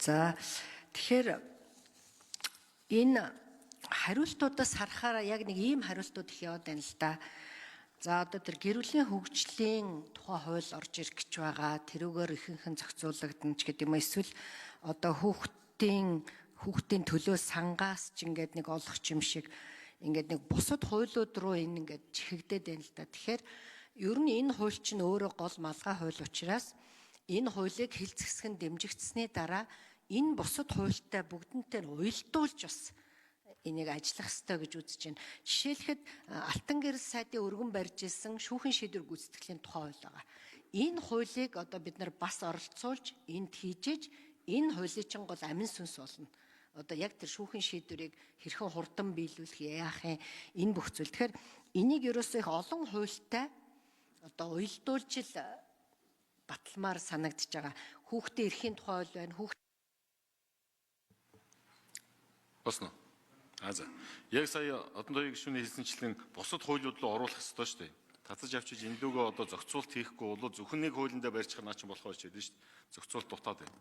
За тэгэхээр энэ хариултуудаас харахаараа яг нэг ийм хариултууд их яваад байна л да. За одоо тэр гэр бүлийн хөгжлийн тухай хууль орж ирэх гэж байгаа. Тэрүүгээр ихэнхэн зохицуулагдана ч гэдэг юм. Эсвэл одоо хүүхдийн төлөө сангаас ч ингээд нэг олох юм шиг ингээд нэг бусад хуулиуд руу энэ ингээд чихэгдээд байна л да. Тэгэхээр ер нь энэ хууль чинь өөрөө гол малгай хууль учраас энэ хуулийг хил зэвсгэн дэмжигдсэний дараа энэ бусад хуультай бүгднтэй уялдуулж бас энийг ажиллах ёстой гэж үзэж байна. Жишээлхэд Алтан гэрэл сайдын өргөн барьж исэн шүүхэн шийдвэр гүйцэтгэлийн тухай хууль байгаа. Энэ хуулийг одоо бид нар бас оролцуулж энд хийжээж энэ хуулийн чинь гол амин сүнс болно. Одоо яг тэр шүүхэн шийдвэрийг хэрхэн хурдан биелүүлэх яах юм энэ бүх зүйл. Тэгэхээр энийг ерөөсөө их олон хуультай одоо уялдуулж л баталмаар санагдаж байгаа. Хүүхдийн эрхийн тухай хууль байна. Босно. За. Яг сая одон тооёгийн гишүүний хэлсэнчлэн бусад хуулиуд руу оруулах ёстой шүү дээ. Татаж авчиж энэ дүүгээ одоо зохицуулт хийхгүй бол зөвхөн нэг хуулиндаа барьчих наа ч болох байж дээ шүү дээ. Зохицуулт дутаад байна.